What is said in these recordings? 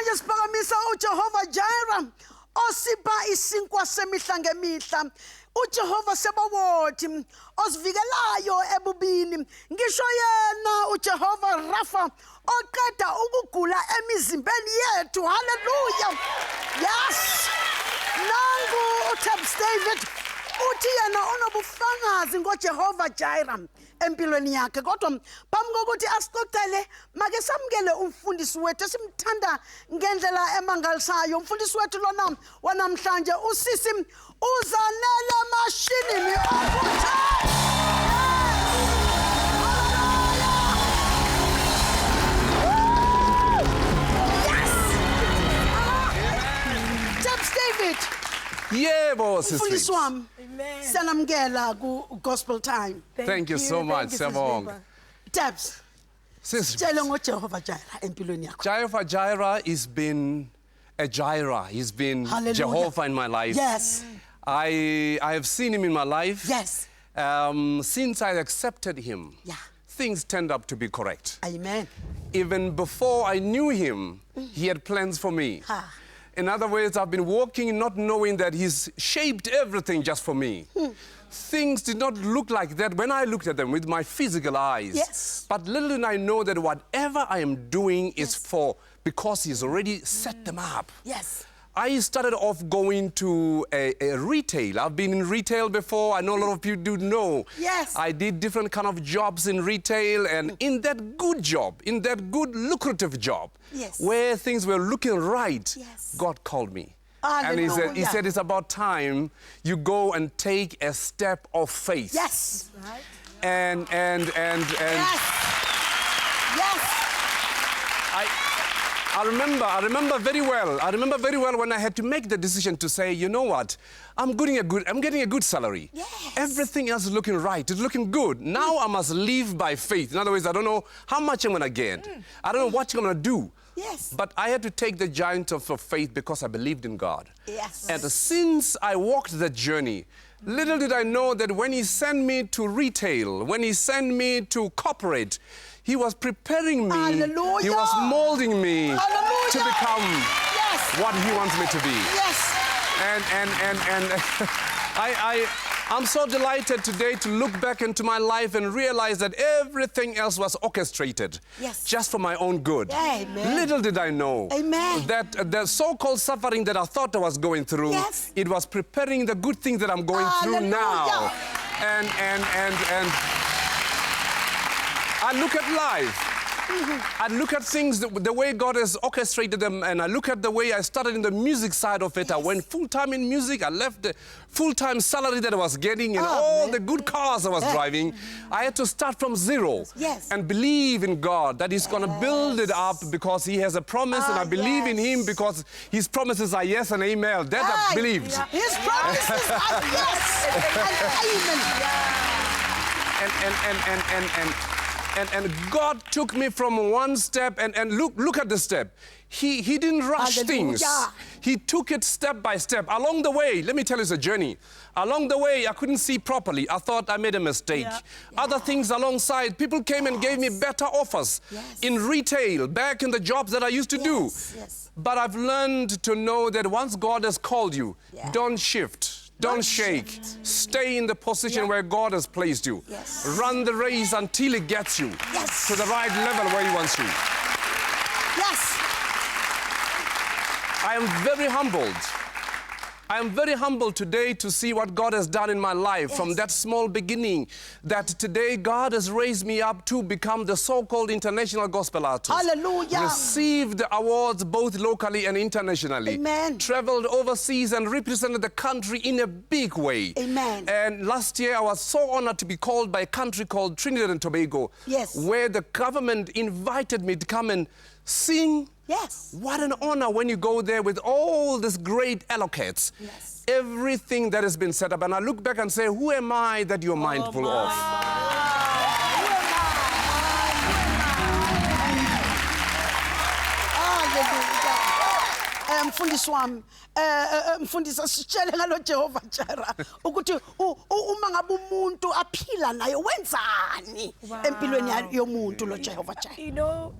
Namhlanje siphakamisa uJehova Jireh osipha isinkwa semihla ngemihla. uJehova sebawothi osivikelayo ebubini. Ngisho yena uJehova Rafa oqeda ukugula emizimbeni yethu. Hallelujah. Yes. Nangu uTabs David uthi yena unobufangazi ngoJehova Jireh empilweni yakhe. Kodwa phambi kokuthi asixoxele make samukele umfundisi wethu esimthanda ngendlela emangalisayo. Umfundisi wethu lona wanamhlanje usisi Uzanele Mashinini Obuthi. Tabs David. Yebo Mfundisi wami. Sanamukela ku Gospel Time. Thank you so much, Siyabonga. Tabs. Tshela ngoJehova Jireh empilweni yakho. Jehovah Jireh has been a Jireh. He's been Hallelujah. Jehovah in my life. Yes. I have seen him in my life. Yes. Since I accepted him, things turned up to be correct. Amen. Even before I knew him, he had plans for me. In other words, I've been walking not knowing that he's shaped everything just for me. Things did not look like that when I looked at them with my physical eyes. Yes. But little did I know that whatever I am doing is because he's already set them up. Yes. I started off going to a retail. I've been in retail before. I know a lot of people do know. Yes. I did different kind of jobs in retail, and in that good job, in that good lucrative job, where things were looking right, God called me. And he said, it's about time you go and take a step of faith. Yes. Right. And yes. I remember very well. I remember very well when I had to make the decision to say, you know what, I'm getting a good salary. Yes. Everything else is looking right. It's looking good. Now I must live by faith. In other words, I don't know how much I'm going to get. I don't know what I'm going to do. Yes. But I had to take the giant of faith because I believed in God. Yes. And since I walked the journey, little did I know that when he sent me to retail, when he sent me to corporate, he was preparing me. Hallelujah. He was molding me to become what he wants me to be. Yes. And I'm so delighted today to look back into my life and realize that everything else was orchestrated just for my own good. Amen. Little did I know that the so-called suffering that I thought I was going through, it was preparing the good things that I'm going through now. And I look at life. I look at things the way God has orchestrated them, and I look at the way I started in the music side of it. I went full-time in music. I left the full-time salary that I was getting and all the good cars I was driving. I had to start from zero and believe in God that he's going to build it up because he has a promise, and I believe in him because his promises are yes and amen. That I believed. His promises are yes and amen. And God took me from one step, and look at the step. He didn't rush things. He took it step by step. Along the way, let me tell you, it's a journey. Along the way, I couldn't see properly. I thought I made a mistake. Other things alongside, people came and gave me better offers in retail, back in the jobs that I used to do. But I've learned to know that once God has called you, don't shift. Don't shake. Stay in the position where God has placed you. Run the race until He gets you to the right level where He wants you. I am very humbled. I am very humbled today to see what God has done in my life from that small beginning, that today God has raised me up to become the so-called international gospel artist. Hallelujah. Received awards both locally and internationally. Amen. Traveled overseas and represented the country in a big way. Amen. And last year I was so honored to be called by a country called Trinidad and Tobago, where the government invited me to come and sing. What an honor when you go there with all this great allocates. Everything that has been set up. And I look back and say, who am I that you're mindful of? Mfundisi wami mfundisi sitshele ngalo Jehova Jireh ukuthi uma ngabe umuntu aphila naye wenzani empilweni yomuntu lo Jehova Jireh. You know,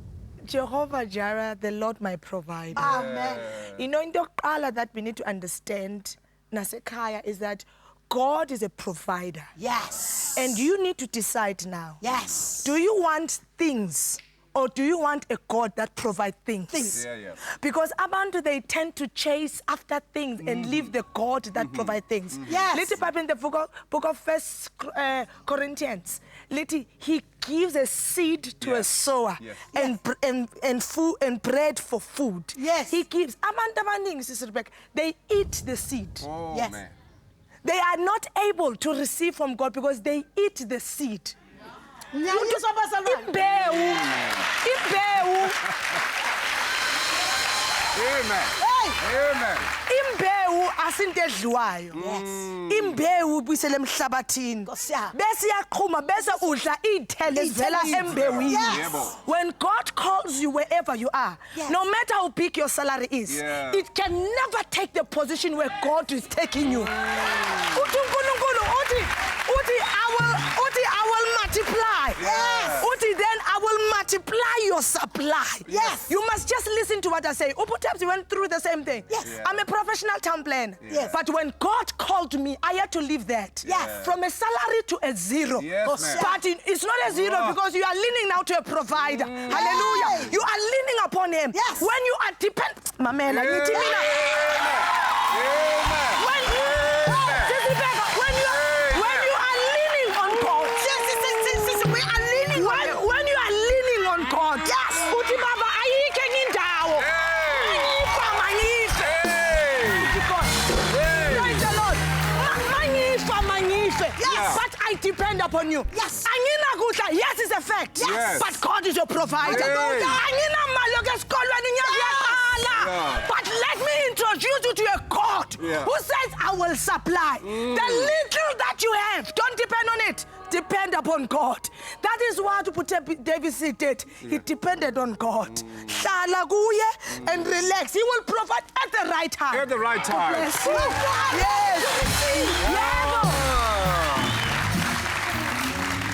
Jehovah Jireh, the Lord my provider. Amen. You know, in the yokuqala that we need to understand, nasekhaya, is that God is a provider. Yes. And you need to decide now. Yes. Do you want things or do you want a God that provides things? Yeah. Because abantu, they tend to chase after things and leave the God that provides things. Yes. Little Papa in the book of First Corinthians, he gives a seed to a sower and food and bread for food. Yes. He gives. Abantu abaningi, Sister Rebecca, they eat the seed. Oh, Yes. man. They are not able to receive from God because they eat the seed. Ngiyakuthuswa bazalwane. Imbewu. Amen. Hey. Amen. Imbewu asinto edliwayo. Yes. Imbewu ibuyisele emhlabathini. Nkosi yami. Bese iyaqhuma bese udla iy'thelo ezivela embewini. Yes. Yebo. When God calls you wherever you are, Yes. no matter how big your salary is, Yeah. it can never take the position where God is taking you. Uthi uNkulunkulu uthi I will multiply. Yes. Uthi then I will multiply your supply. Yes. You must just listen to what I say. Uputapsi went through the same thing. Yes. Yeah. I'm a professional town planner. Yes. But when God called me, I had to leave that. Yes. From a salary to a zero. Yes, ma'am. But it's not a zero Oh. because you are leaning now to a provider. Hallelujah. Hey. You are leaning upon him. Yes. When you are Mamela, nithi mina. When you are leaning on God. We are leaning on you. When you are leaning on God. Yes. Uthi baba ayikho enye indawo. Mangife. Praise the Lord. Mangife. Yes. But I depend upon you. Yes. Anginakudla, yes, it's a fact. Yes. But God is your provider. Hey. Anginamali esikolweni ngiyaqala. Yeah. But let me introduce you to a God who says, I will supply. The little that you have, don't depend on it. Depend upon God. That is what David did. He depended on God. Hlala kuye and relax. He will provide at the right time. At the right time. Bless you. Yes. Yebo.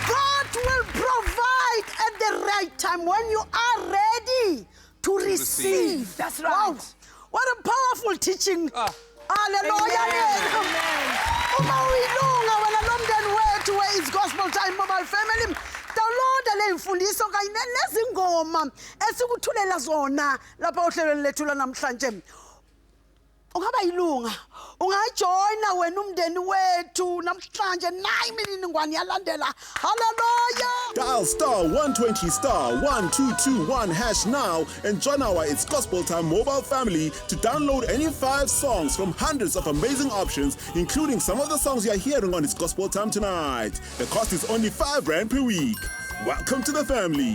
God will provide at the right time when you are ready to receive. That's right. Wow. What a powerful teaching. Hallelujah. Amen. Uma uyilunga wena lo mndeni wethu we is gospel time mobile family. Download le mfundiso kanye nezingoma esikuthulela zona lapha ohlelweni lethu namhlanje. Ungaba yilunga, ungajoina wena umndeni wethu namhlanje 9 mininingwane yalandela. Hallelujah. Dial *120*1221# now and join our It's Gospel Time mobile family to download any 5 songs from hundreds of amazing options, including some of the songs you're hearing on It's Gospel Time tonight. The cost is only R5 per week. Welcome to the family.